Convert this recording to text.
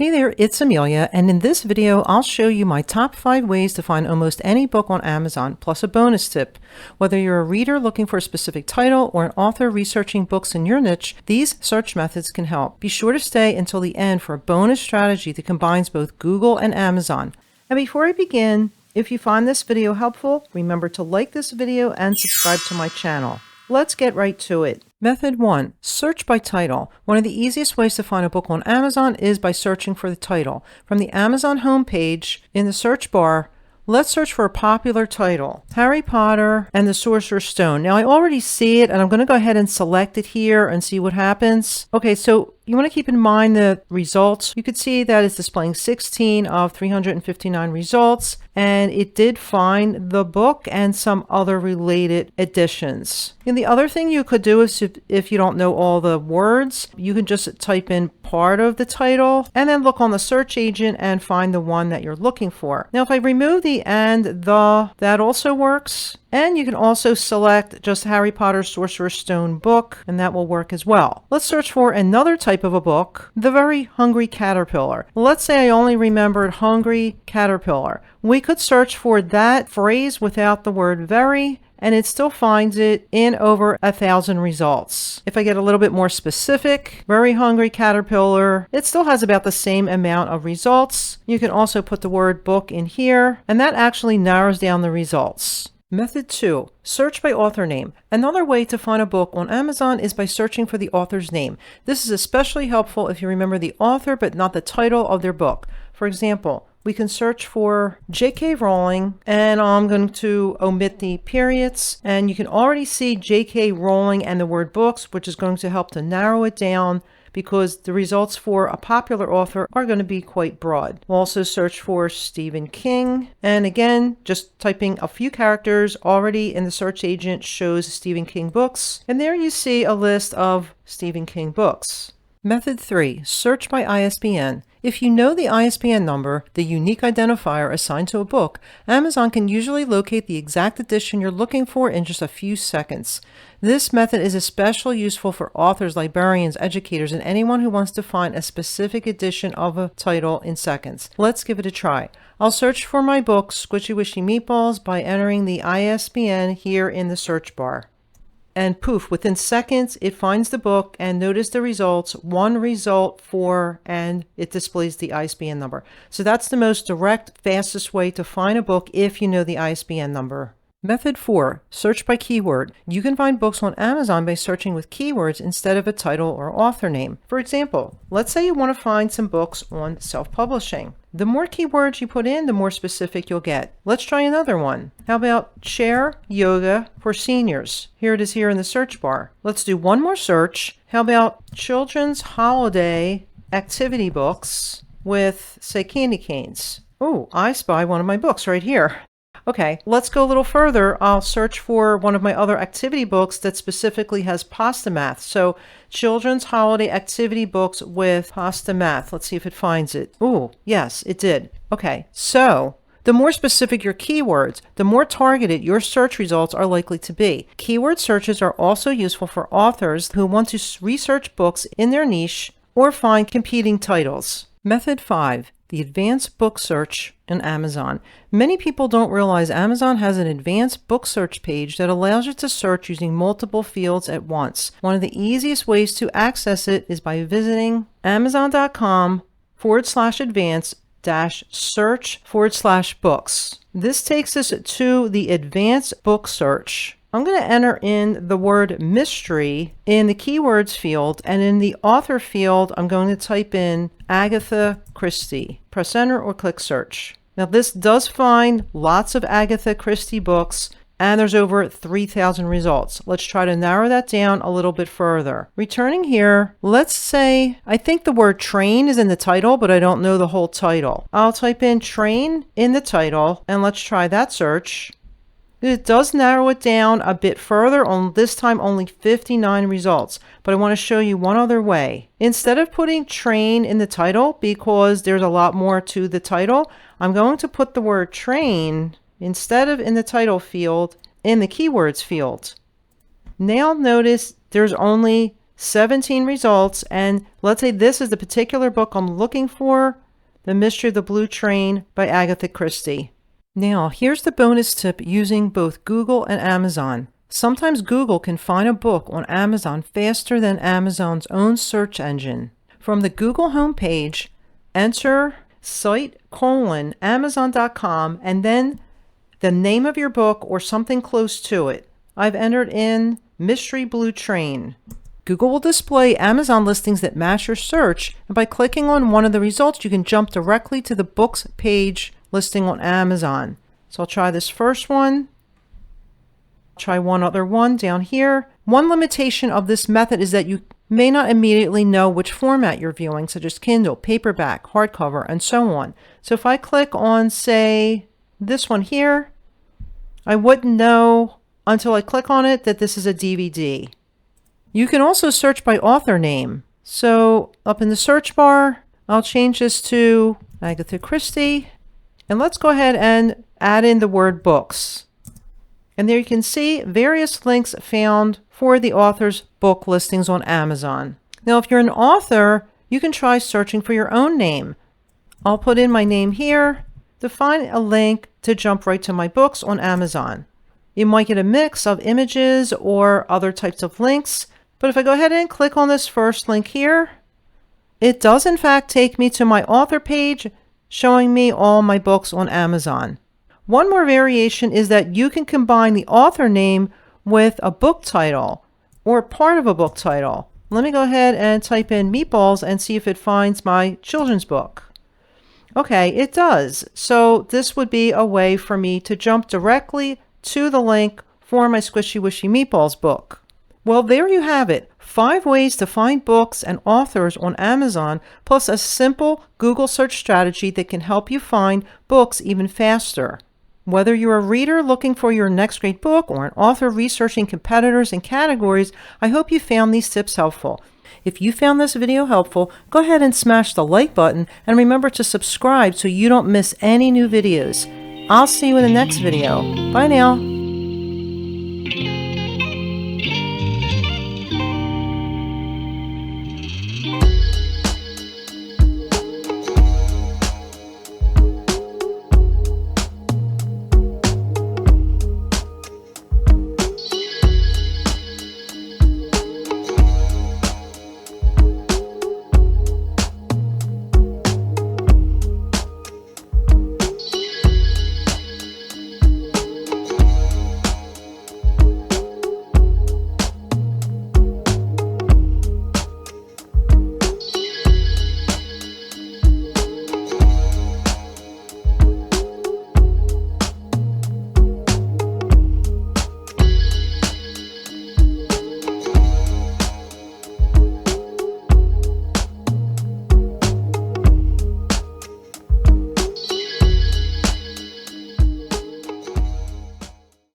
Hey there, it's Amelia, and in this video, I'll show you my top 5 ways to find almost any book on Amazon, plus a bonus tip. Whether you're a reader looking for a specific title or an author researching books in your niche, these search methods can help. Be sure to stay until the end for a bonus strategy that combines both Google and Amazon. And before I begin, if you find this video helpful, remember to like this video and subscribe to my channel. Let's get right to it. Method 1. Search by title. One of the easiest ways to find a book on Amazon is by searching for the title. From the Amazon homepage, in the search bar, let's search for a popular title, Harry Potter and the Sorcerer's Stone. Now I already see it and I'm going to go ahead and select it here and see what happens. Okay, so you want to keep in mind the results. You could see that it's displaying 16 of 359 results, and it did find the book and some other related editions. And the other thing you could do is if you don't know all the words, you can just type in part of the title and then look on the search agent and find the one that you're looking for. Now, if I remove the and the, that also works. And you can also select just Harry Potter Sorcerer's Stone book, and that will work as well. Let's search for another type of a book, The Very Hungry Caterpillar. Let's say I only remembered Hungry Caterpillar. We could search for that phrase without the word very, and it still finds it in over 1,000 results. If I get a little bit more specific, Very Hungry Caterpillar, it still has about the same amount of results. You can also put the word book in here, and that actually narrows down the results. Method 2. Search by author name. Another way to find a book on Amazon is by searching for the author's name. This is especially helpful if you remember the author but not the title of their book. For example, we can search for J.K. Rowling, and I'm going to omit the periods, and you can already see J.K. Rowling and the word books, which is going to help to narrow it down because the results for a popular author are going to be quite broad. We'll also search for Stephen King, and again, just typing a few characters already in the search agent shows Stephen King books, and there you see a list of Stephen King books. Method 3. Search by ISBN. If you know the ISBN number, the unique identifier assigned to a book, Amazon can usually locate the exact edition you're looking for in just a few seconds. This method is especially useful for authors, librarians, educators, and anyone who wants to find a specific edition of a title in seconds. Let's give it a try. I'll search for my book, Squishy Wishy Meatballs, by entering the ISBN here in the search bar. And poof, within seconds, it finds the book, and notice the results, one result for, and it displays the ISBN number. So that's the most direct, fastest way to find a book if you know the ISBN number. Method 4. Search by keyword. You can find books on Amazon by searching with keywords instead of a title or author name. For example, let's say you want to find some books on self-publishing. The more keywords you put in, the more specific you'll get. Let's try another one. How about chair yoga for seniors? Here it is here in the search bar. Let's do one more search. How about children's holiday activity books with, say, candy canes? Oh, I spy one of my books right here. Okay, let's go a little further. I'll search for one of my other activity books that specifically has pasta math. So children's holiday activity books with pasta math. Let's see if it finds it. Oh, yes, it did. Okay, so the more specific your keywords, the more targeted your search results are likely to be. Keyword searches are also useful for authors who want to research books in their niche or find competing titles. Method 5. The advanced book search in Amazon. Many people don't realize Amazon has an advanced book search page that allows you to search using multiple fields at once. One of the easiest ways to access it is by visiting amazon.com/advanced-search/books. This takes us to the advanced book search. I'm going to enter in the word mystery in the keywords field, and in the author field, I'm going to type in Agatha Christie. Press enter or click search. Now this does find lots of Agatha Christie books, and there's over 3,000 results. Let's try to narrow that down a little bit further. Returning here, let's say I think the word train is in the title, but I don't know the whole title. I'll type in train in the title, and let's try that search. It does narrow it down a bit further, on this time only 59 results, but I want to show you one other way. Instead of putting train in the title, because there's a lot more to the title, I'm going to put the word train instead of in the title field in the keywords field. Now notice there's only 17 results, and let's say this is the particular book I'm looking for, The Mystery of the Blue Train by Agatha Christie. Now, here's the bonus tip using both Google and Amazon. Sometimes Google can find a book on Amazon faster than Amazon's own search engine. From the Google homepage, enter site:/amazon.com and then the name of your book or something close to it. I've entered in Mystery Blue Train. Google will display Amazon listings that match your search, and by clicking on one of the results, you can jump directly to the book's page listing on Amazon. So I'll try this first one. Try one other one down here. One limitation of this method is that you may not immediately know which format you're viewing, such as Kindle, paperback, hardcover, and so on. So if I click on, say, this one here, I wouldn't know until I click on it that this is a DVD. You can also search by author name. So up in the search bar, I'll change this to Agatha Christie. And let's go ahead and add in the word books. And there you can see various links found for the author's book listings on Amazon. Now, if you're an author, you can try searching for your own name. I'll put in my name here to find a link to jump right to my books on Amazon. You might get a mix of images or other types of links, but if I go ahead and click on this first link here, it does in fact take me to my author page, showing me all my books on Amazon. One more variation is that you can combine the author name with a book title or part of a book title. Let me go ahead and type in Meatballs and see if it finds my children's book. Okay, it does. So this would be a way for me to jump directly to the link for my Squishy Wishy Meatballs book. Well, there you have it. 5 ways to find books and authors on Amazon, plus a simple Google search strategy that can help you find books even faster. Whether you're a reader looking for your next great book or an author researching competitors and categories, I hope you found these tips helpful. If you found this video helpful, go ahead and smash the like button and remember to subscribe so you don't miss any new videos. I'll see you in the next video. Bye now.